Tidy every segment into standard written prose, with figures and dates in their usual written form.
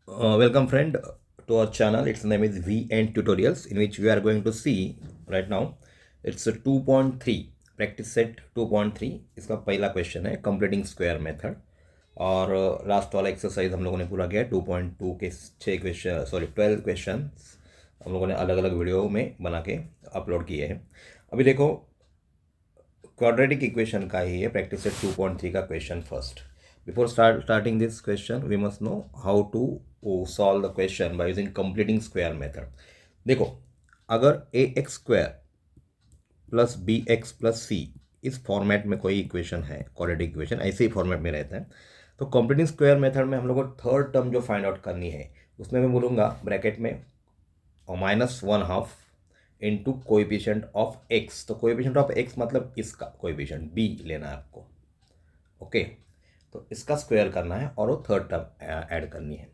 Welcome friend to our channel. Its name is VN Tutorials, in which we are going to see right now. It's a 2.3 practice set 2.3. इसका पहला question है completing square method. और last वाला exercise हम लोगों ने पूरा किया 2.2 के 12 क्वेश्चन हम लोगों ने अलग अलग वीडियो में बना के अपलोड किए हैं। अभी देखो क्वाड्रेटिक इक्वेशन का ही है प्रैक्टिस सेट 2.3 का question first. Before starting this question, we must know how to solve the question by using completing square method. देखो, अगर a x square plus b x plus c इस format में कोई equation है, quadratic equation ऐसे ही format में रहता है, तो कंप्लीटिंग स्क्वायर मेथड में हम लोग को थर्ड टर्म जो फाइंड आउट करनी है उसमें मैं बोलूँगा ब्रैकेट में -1/2 इंटू कोएफिशिएंट ऑफ एक्स। तो कोएफिशिएंट ऑफ एक्स मतलब इसका कोएफिशिएंट बी लेना है आपको। ओके, तो इसका स्क्वायर करना है और वो थर्ड टर्म ऐड करनी है।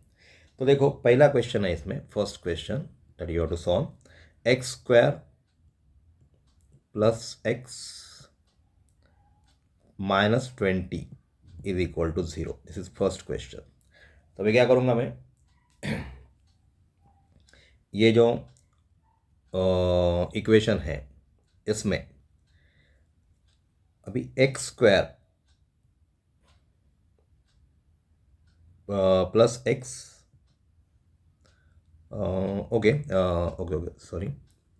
तो देखो पहला क्वेश्चन है इसमें, first question that you have to solve. X square plus X -20 is equal to 0। This is first question. तो मैं क्या करूँगा, मैं ये जो इक्वेशन है इसमें अभी x square plus x okay okay okay sorry.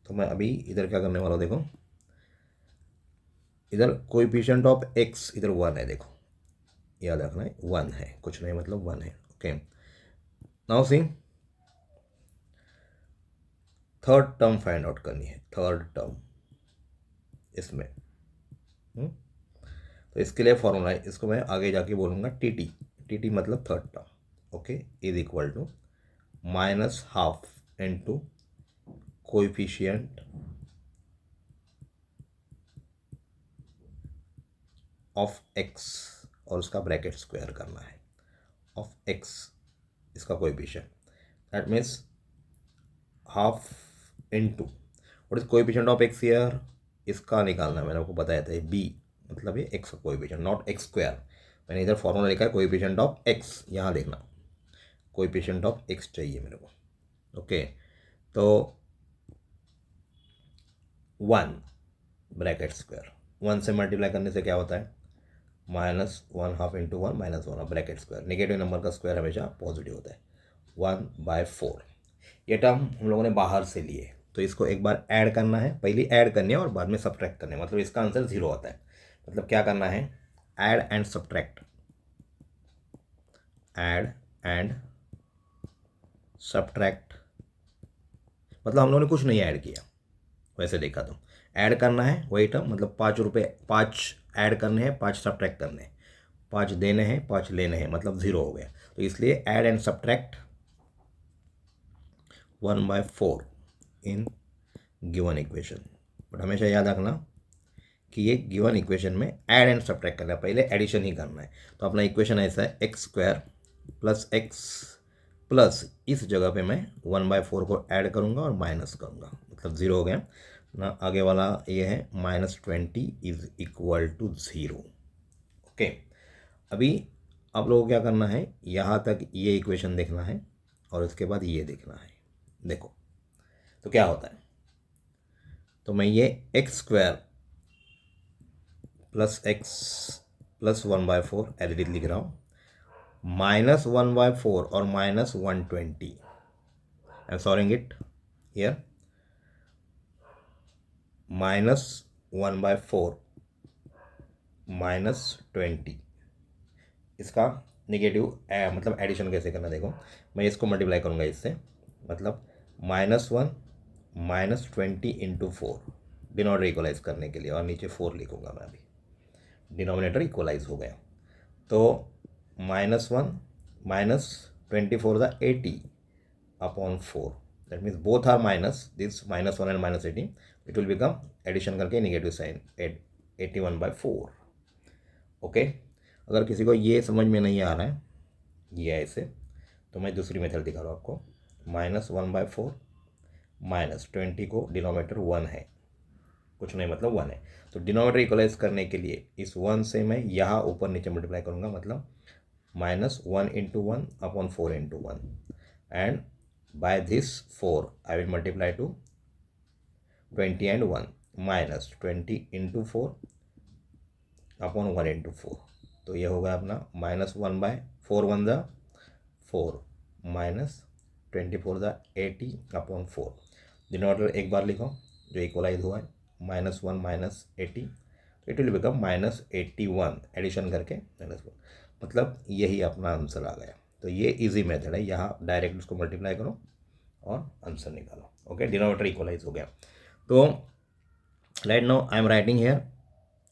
तो मैं अभी इधर क्या करने वाला हूँ, देखो इधर कोएफिशिएंट ऑफ एक्स इधर 1 है, देखो याद रखना है 1 है, कुछ नहीं मतलब 1 है। Okay, now see third term find out करनी है, थर्ड टर्म इसमें। तो इसके लिए फॉर्मूला है, इसको मैं आगे जाके बोलूँगा टी टी मतलब third term. Okay, is equal to -1/2 into coefficient of X और उसका ब्रैकेट स्क्वायर करना है ऑफ एक्स, इसका coefficient that means half into what is coefficient of X here, इसका निकालना है। मैंने आपको बताया था बी मतलब ये एक्स का कोएफिशिएंट नॉट एक्स स्क्वायर। मैंने इधर फॉर्मूला लिखा है कोएफिशिएंट ऑफ एक्स, यहाँ देखना कोएफिशिएंट ऑफ एक्स चाहिए मेरे को। ओके, तो 1 ब्रैकेट स्क्वायर, 1 से मल्टीप्लाई करने से क्या होता है -1/2 into 1 -1 bracket square. Negative number का स्क्वायर हमेशा पॉजिटिव होता है। 1/4 ये टर्म हम लोगों ने बाहर से लिए, तो इसको एक बार ऐड करना है, पहले ऐड करनी है और बाद में सब्ट्रैक्ट करनी है, मतलब इसका आंसर 0 आता है। मतलब क्या करना है, add and subtract, add and subtract. मतलब हम लोगों ने कुछ नहीं ऐड किया, वैसे देखा तो ऐड करना है वही टर्म, मतलब 5 रुपये 5 ऐड करने हैं, 5 सब्ट्रैक्ट करने हैं, 5 देने हैं 5 लेने हैं, मतलब 0 हो गया। तो इसलिए add and subtract 1/4 in given equation. But हमेशा याद रखना कि ये गिवन इक्वेशन में ऐड एंड सब्ट्रैक्ट करना है, पहले एडिशन ही करना है। तो अपना इक्वेशन ऐसा है x square plus X plus इस जगह पे मैं 1/4 को ऐड करूँगा और माइनस करूँगा, मतलब 0 हो गया ना। आगे वाला ये है -20 इज इक्वल टू 0। ओके, अभी आप लोगों को क्या करना है, यहाँ तक ये इक्वेशन देखना है और उसके बाद ये देखना है। देखो तो क्या होता है, तो मैं ये X square plus X plus 1/4 as लिख रहा हूँ, -1/4 और -120। I am solving it here, -1/4 -20, इसका नेगेटिव मतलब एडिशन कैसे करना, देखो मैं इसको मल्टीप्लाई करूँगा इससे, मतलब -1 -20 इंटू 4 डिनोमिनेटर इक्वलाइज करने के लिए, और नीचे 4 लिखूँगा मैं अभी, डिनोमिनेटर इक्वलाइज हो गया। तो -1 -24 the 80/4, that means both are minus, this -1 and -80, it will become addition करके नेगेटिव साइन 81/4। ओके, अगर किसी को ये समझ में नहीं आ रहा है ये ऐसे, तो मैं दूसरी मेथड दिखा रहा हूँ आपको। -1/4 -20 को डिनोमिनेटर 1 है, कुछ नहीं मतलब 1 है, तो डिनोमिनेटर इक्वलाइज करने के लिए इस 1 से मैं यहाँ ऊपर नीचे मल्टीप्लाई करूँगा, मतलब -1 into 1/4 into 1, and by this 4 I will multiply to 20 and 1 minus 20 into 4 upon 1 into 4, तो ये होगा अपना -1/4 माइनस 24 द 80 अपॉन 4। डिनोमिनेटर एक बार लिखो जो इक्वलाइज हुआ है -1 minus 80, it will become -81 addition करके -1, मतलब यही अपना आंसर आ गया। तो ये इजी मेथड है, यहाँ डायरेक्ट उसको मल्टीप्लाई करो और आंसर निकालो। ओके, डिनोमिनेटर इक्वलाइज हो गया। तो right now I am writing here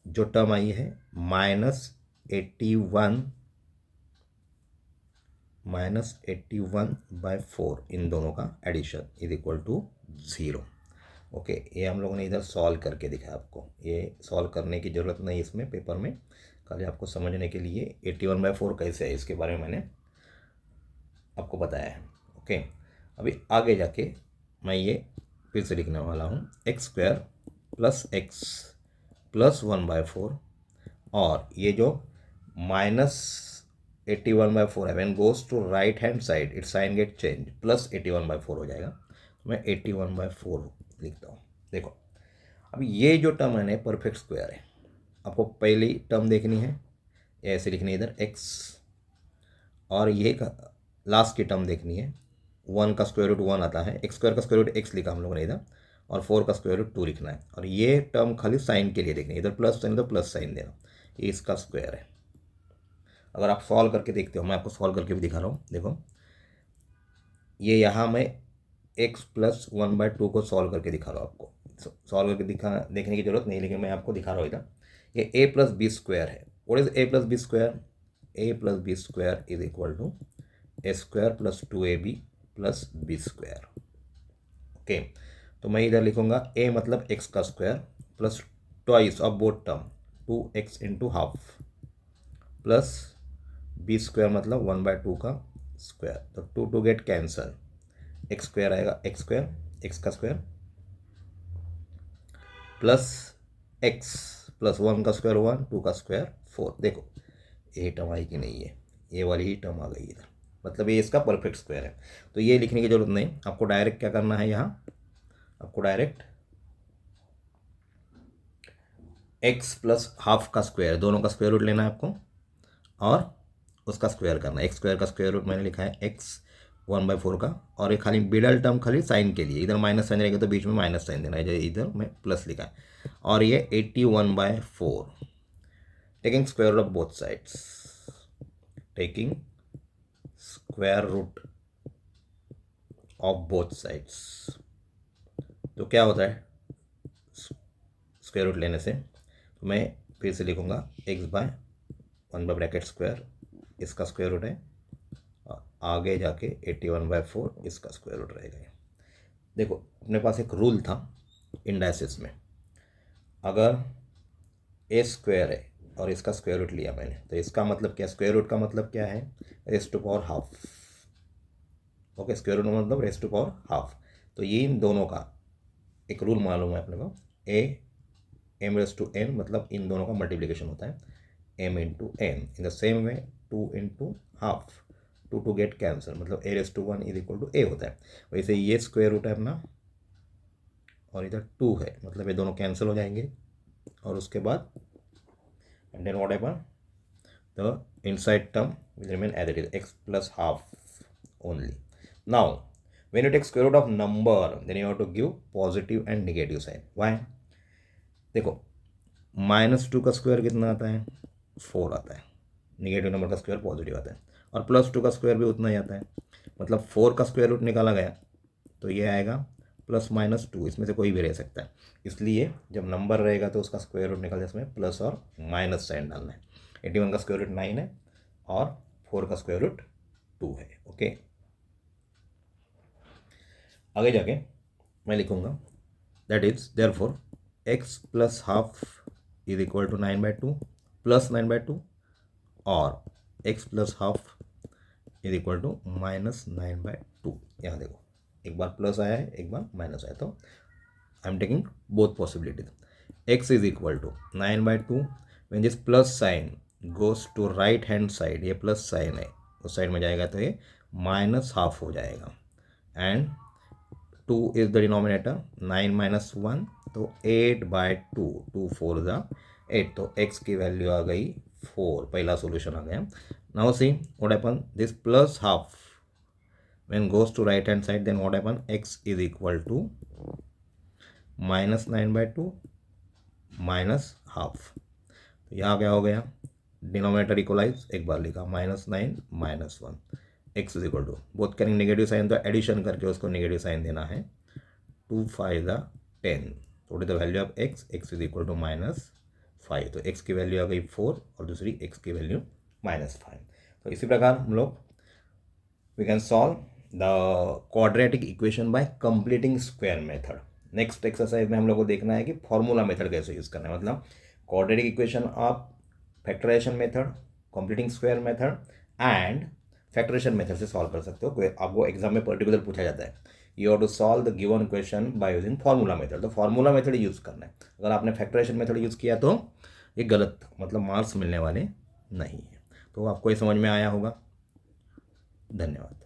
जो टर्म आई है -81/4 इन दोनों का addition is equal to 0। Okay, ये हम लोगों ने इधर सॉल्व करके दिखाया आपको, ये सॉल्व करने की ज़रूरत नहीं इसमें पेपर में, खाली आपको समझने के लिए 81/4 कैसे है इसके बारे में मैंने आपको बताया है। ओके, अभी आगे जाके मैं ये फिर से लिखने वाला हूँ x² + x + 1/4, और ये जो -81/4 है when goes to right hand side it sign get change, +81/4 हो जाएगा। तो मैं 81/4 लिखता हूँ। देखो अब ये जो टर्म है ना परफेक्ट स्क्वायर है, आपको पहली टर्म देखनी है, ऐसे लिखनी है इधर x, और ये लास्ट की टर्म देखनी है, 1 का स्क्वायर रूट 1 आता है, x² का स्क्वायर रूट x लिखा हम लोगों ने इधर, और 4 का स्क्वायर रूट 2 लिखना है, और ये टर्म खाली साइन के लिए देखनी है, इधर प्लस साइन तो प्लस साइन देना, ये इसका स्क्वायर है। अगर आप सॉल्व करके देखते हो, मैं आपको सॉल्व करके भी दिखा रहा हूँ, देखो ये यहाँ मैं x + 1/2 को सॉल्व करके दिखा रहा हूँ आपको, सॉल्व करके देखने की जरूरत नहीं, लेकिन मैं आपको दिखा रहा हूँ इधर, ये a + b² है। What is a + b²? a + b² is equal to a² + 2ab + b²। Okay, तो मैं इधर लिखूंगा a मतलब x का square plus twice of both term 2x × ½ plus b² मतलब 1/2 का स्क्वायर, तो 2 गेट कैंसल, x² आएगा x² x का स्क्वायर प्लस x प्लस 1 का स्क्वायर 1, 2 का स्क्वायर 4। देखो ये टर्म आई कि नहीं है, ये वाली ही टर्म आ गई इधर, मतलब ये इसका परफेक्ट स्क्वायर है। तो ये लिखने की जरूरत नहीं, आपको डायरेक्ट क्या करना है, यहाँ आपको डायरेक्ट x + ½ का स्क्वायर, दोनों का स्क्वायर रूट लेना है आपको, और उसका स्क्वायर करना है। x² का स्क्वायर रूट मैंने लिखा है x 1/4 का, और ये खाली मिडल टर्म खाली साइन के लिए, इधर माइनस साइन रहेगा तो बीच में माइनस साइन देना है, इधर मैं प्लस लिखा है, और ये 81/4 taking square root of both sides, taking square root of both sides. तो क्या होता है स्क्वायर रूट लेने से, तो मैं फिर से लिखूंगा x/1/² इसका स्क्वायर रूट है, आगे जाके 81/4 इसका स्क्वायर रूट रहेगा। देखो अपने पास एक रूल था इंडाइसिस में, अगर a² है और इसका स्क्वायर रूट लिया मैंने, तो इसका मतलब क्या, स्क्वायर रूट का मतलब क्या है, r²½ ओके, स्क्वायर रूट मतलब r²½ तो ये इन दोनों का एक रूल मालूम है अपने को, m⁻n मतलब इन दोनों का मल्टीप्लिकेशन होता है m × n, in the same way 2 × ½ 2 get cancel, मतलब a⁻1 is equal to a होता है। वैसे ये स्क्वायर रूट है अपना, और इधर 2 है, मतलब ये दोनों कैंसिल हो जाएंगे, और उसके बाद and then what happen, the inside term will remain as it is x + ½ only. Now when you take square root of number then you have to give positive and negative sign. Why? देखो -2 का square कितना आता है, 4 आता है, negative number का square positive आता है, और +2 का स्क्वायर भी उतना ही आता है, मतलब 4 का स्क्वायर रूट निकाला गया तो ये आएगा +-2, इसमें से कोई भी रह सकता है, इसलिए जब नंबर रहेगा तो उसका स्क्वायर रूट निकल जाए, इसमें प्लस और माइनस साइन डालना है। 81 का स्क्वायर रूट 9 है और 4 का स्क्वायर रूट 2 है। ओके, आगे जाके मैं लिखूंगा that is therefore x + ½ is equal to 9/2 plus 9/2, और x + ½ इज इक्वल टू -9/2। यहाँ देखो एक बार प्लस आया है एक बार माइनस आया, तो I am taking both possibilities. x is equal to 9/2 when this plus sign goes to right hand side, ये प्लस साइन है, उस साइड में जाएगा तो ये -½ हो जाएगा। एंड 2 इज द डिनोमिनेटर, 9 - 1 तो 8/2, 2 4 ज़ा 8, तो x की वैल्यू आ गई 4। पहला सॉल्यूशन आ गया। Now see what happen, this plus half when goes to right hand side, then what happen, x is equal to -9/2 -½ तो यहाँ क्या हो गया, डिनोमिनेटर इक्वलाइज, एक बार लिखा -9 -1, x is equal to, both canning negative sign तो addition करके उसको नेगेटिव साइन देना है, 2 5 10, तो the value of x is equal to -5, तो x की वैल्यू आ गई 4 और दूसरी x की वैल्यू -5। तो इसी प्रकार हम लोग we can solve the quadratic equation by completing square method. Next exercise में हम लोग को देखना है कि फॉर्मूला मेथड कैसे यूज़ करना है, मतलब क्वाड्रेटिक इक्वेशन आप factorisation method, completing square method and factorisation method से सॉल्व कर सकते हो। आपको एग्जाम में पर्टिकुलर पूछा जाता है, you have to solve the given question by using formula method, तो फॉर्मूला मेथड यूज़ करना है। अगर आपने फैक्टराइजेशन मेथड यूज़ किया तो ये गलत, मतलब मार्क्स मिलने वाले नहीं है। तो आपको ये समझ में आया होगा। धन्यवाद।